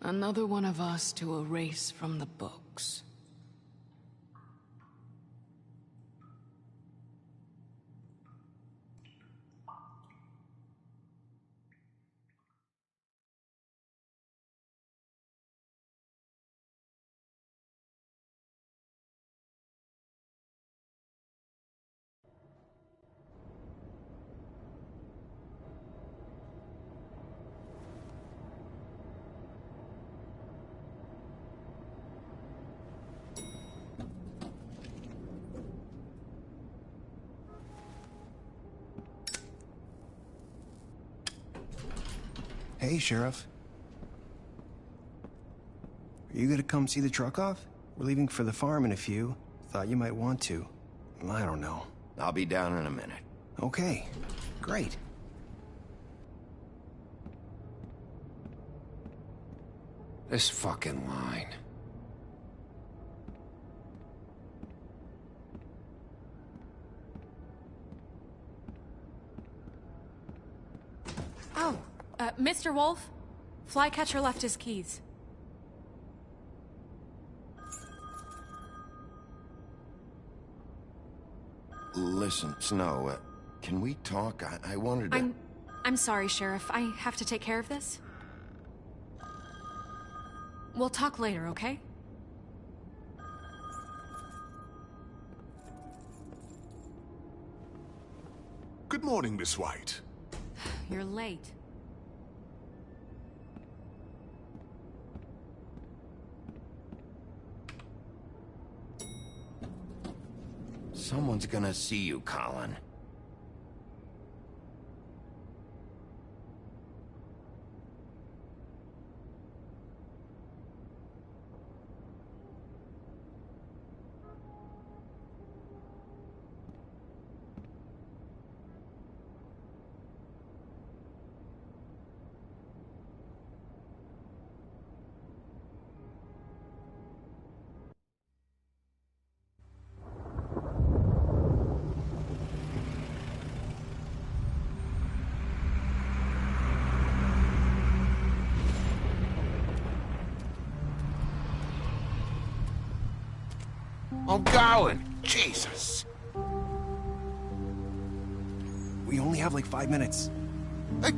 another one of us to erase from the books. Hey, Sheriff. Are you gonna come see the truck off? We're leaving for the farm in a few. Thought you might want to. I don't know. I'll be down in a minute. Okay, great. This fucking line. Oh, Mr. Wolf, Flycatcher left his keys. Listen, Snow, can we talk? I wanted to... I'm sorry, Sheriff. I have to take care of this. We'll talk later, okay? Good morning, Miss White. You're late. Someone's gonna see you, Colin. I'm going. Jesus. We only have like 5 minutes.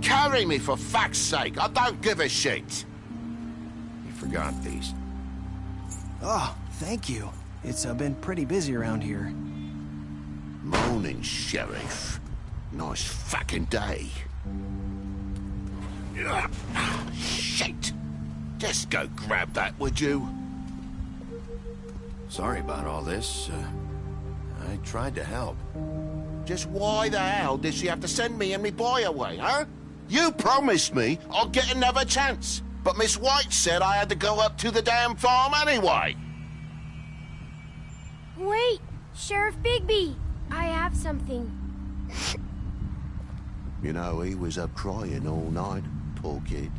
Carry me for fuck's sake. I don't give a shit. You forgot these. Oh, thank you. It's been pretty busy around here. Morning, Sheriff. Nice fucking day. Shit. Just go grab that, would you? Sorry about all this. I tried to help. Just why the hell did she have to send me and me boy away, huh? You promised me I'd get another chance, but Miss White said I had to go up to the damn farm anyway. Wait, Sheriff Bigby, I have something. You know, he was up crying all night, poor kid.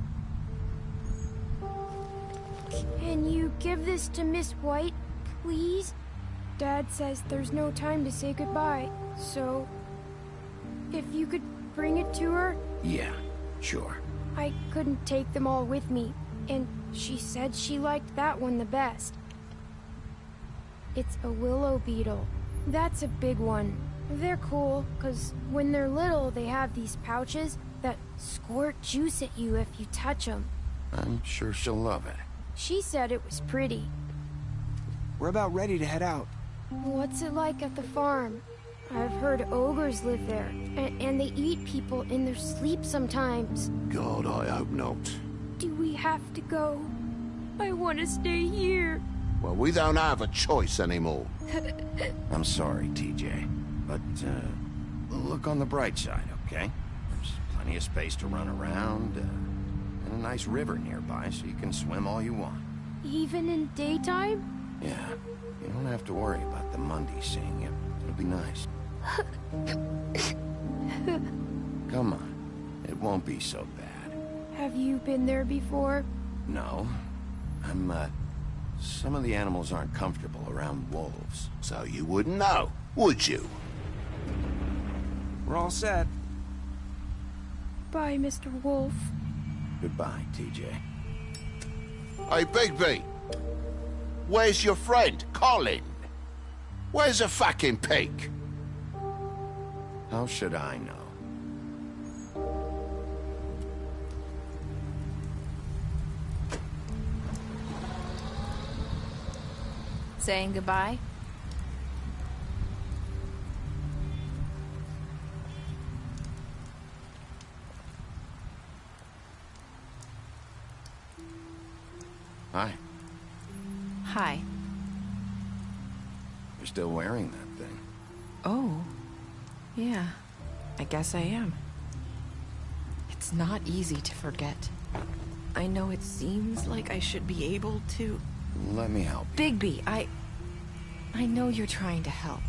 Can you give this to Miss White, please? Dad says there's no time to say goodbye, so if you could bring it to her? Yeah, sure. I couldn't take them all with me, and she said she liked that one the best. It's a willow beetle. That's a big one. They're cool, because when they're little, they have these pouches that squirt juice at you if you touch them. I'm sure she'll love it. She said it was pretty. We're about ready to head out. What's it like at the farm? I've heard ogres live there, and they eat people in their sleep sometimes. God, I hope not. Do we have to go? I want to stay here. Well, we don't have a choice anymore. I'm sorry, TJ, but look on the bright side, okay? There's plenty of space to run around, and a nice river nearby so you can swim all you want. Even in daytime? Yeah, you don't have to worry about the Mundy seeing you. It'll be nice. Come on, it won't be so bad. Have you been there before? No, some of the animals aren't comfortable around wolves. So you wouldn't know, would you? We're all set. Bye, Mr. Wolf. Goodbye, TJ. Hey, Bigby. Where's your friend, Colin? Where's the fucking pig? How should I know? Saying goodbye? Hi. Hi. You're still wearing that thing. Oh. Yeah. I guess I am. It's not easy to forget. I know it seems like I should be able to... Let me help you. Bigby, I know you're trying to help.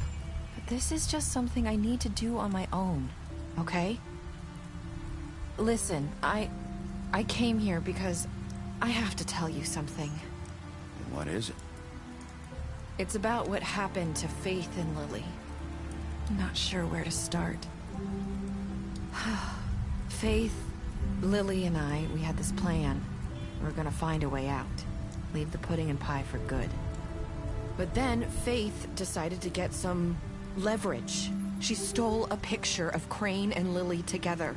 But this is just something I need to do on my own. Okay? Listen, I came here because I have to tell you something. What is it? It's about what happened to Faith and Lily. I'm not sure where to start. Faith, Lily, and I, we had this plan. We're gonna find a way out. Leave the pudding and pie for good. But then Faith decided to get some leverage. She stole a picture of Crane and Lily together.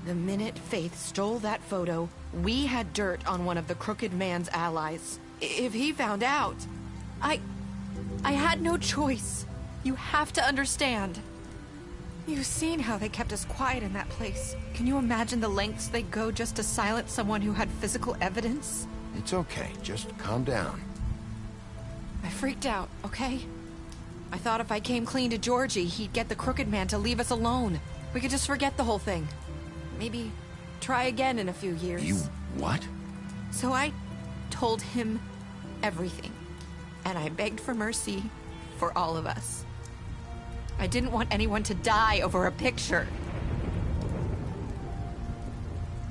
The minute Faith stole that photo, we had dirt on one of the Crooked Man's allies. If he found out, I had no choice. You have to understand. You've seen how they kept us quiet in that place. Can you imagine the lengths they go just to silence someone who had physical evidence? It's okay, just calm down. I freaked out, okay? I thought if I came clean to Georgie, he'd get the Crooked Man to leave us alone. We could just forget the whole thing. Maybe try again in a few years. You what? So I told him everything. And I begged for mercy for all of us. I didn't want anyone to die over a picture.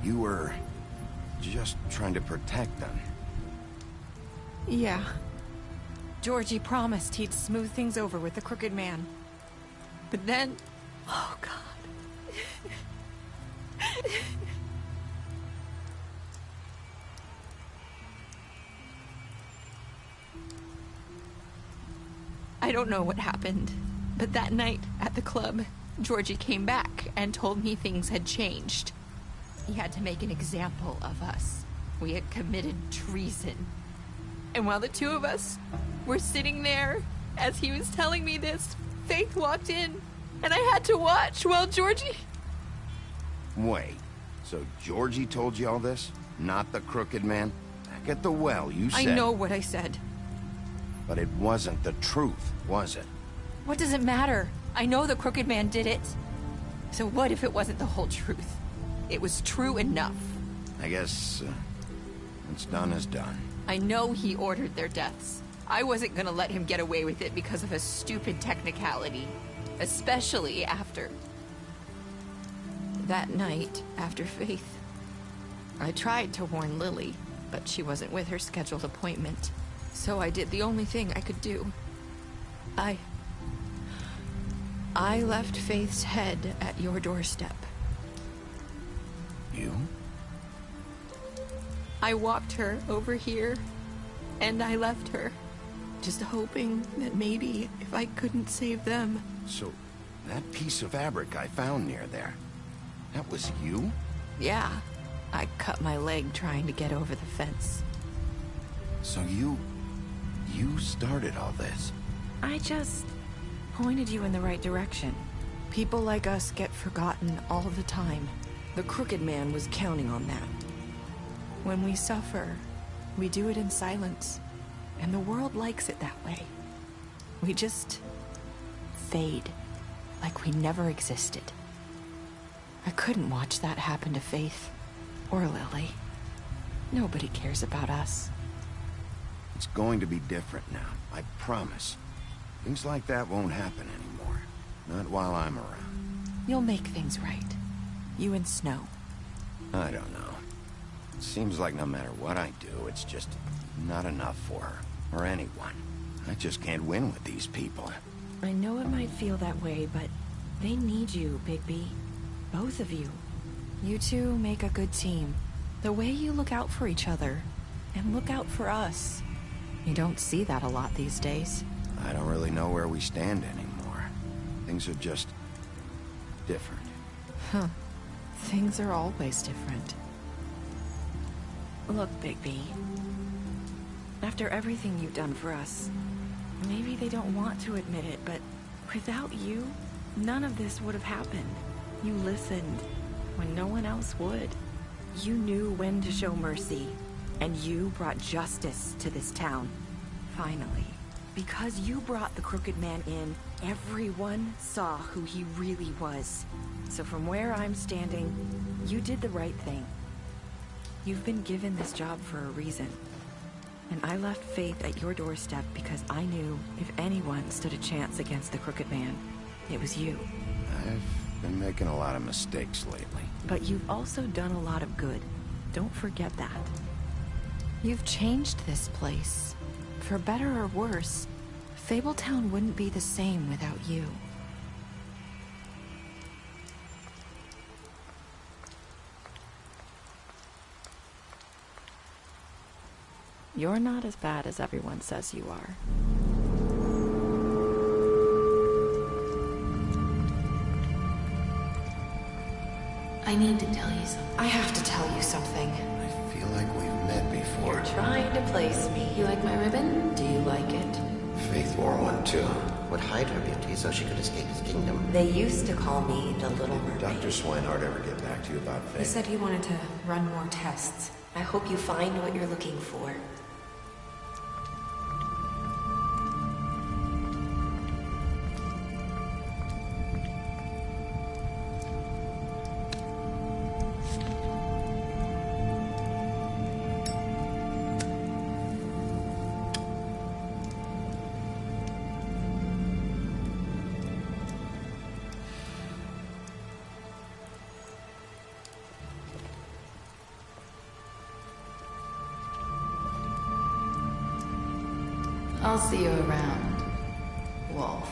You were just trying to protect them. Yeah. Georgie promised he'd smooth things over with the Crooked Man. But then... Oh, God. I don't know what happened, but that night at the club, Georgie came back and told me things had changed. He had to make an example of us. We had committed treason. And while the two of us were sitting there, as he was telling me this, Faith walked in, and I had to watch while Georgie... Wait, so Georgie told you all this? Not the Crooked Man? Back at the well, you said... I know what I said. But it wasn't the truth, was it? What does it matter? I know the Crooked Man did it. So what if it wasn't the whole truth? It was true enough. I guess, what's done is done. I know he ordered their deaths. I wasn't gonna let him get away with it because of a stupid technicality. Especially after... That night, after Faith, I tried to warn Lily, but she wasn't with her scheduled appointment. So I did the only thing I could do. I left Faith's head at your doorstep. You? I walked her over here, and I left her, just hoping that maybe if I couldn't save them... So, that piece of fabric I found near there, that was you? Yeah, I cut my leg trying to get over the fence. So you started all this? I just pointed you in the right direction. People like us get forgotten all the time. The Crooked Man was counting on that. When we suffer, we do it in silence. And the world likes it that way. We just fade, like we never existed. I couldn't watch that happen to Faith, or Lily. Nobody cares about us. It's going to be different now, I promise. Things like that won't happen anymore. Not while I'm around. You'll make things right. You and Snow. I don't know. It seems like no matter what I do, it's just not enough for her, or anyone. I just can't win with these people. I know it might feel that way, but they need you, Bigby. Both of you. You two make a good team. The way you look out for each other, and look out for us. You don't see that a lot these days. I don't really know where we stand anymore. Things are just... different. Huh. Things are always different. Look, Bigby. After everything you've done for us, maybe they don't want to admit it, but without you, none of this would have happened. You listened when no one else would. You knew when to show mercy, and you brought justice to this town. Finally. Because you brought the Crooked Man in, everyone saw who he really was. So from where I'm standing, you did the right thing. You've been given this job for a reason. And I left Faith at your doorstep because I knew if anyone stood a chance against the Crooked Man, it was you. I've been making a lot of mistakes lately. But you've also done a lot of good. Don't forget that. You've changed this place. For better or worse, Fabletown wouldn't be the same without you. You're not as bad as everyone says you are. I need to tell you something. I have to tell you something. I feel like we've met before. You're trying to place me. You like my ribbon? Do you like it? Faith wore one too. Would hide her beauty so she could escape his kingdom. They used to call me the Little Mermaid. Did Dr. Swinehart ever get back to you about Faith? He said he wanted to run more tests. I hope you find what you're looking for. I'll see you around, Wolf.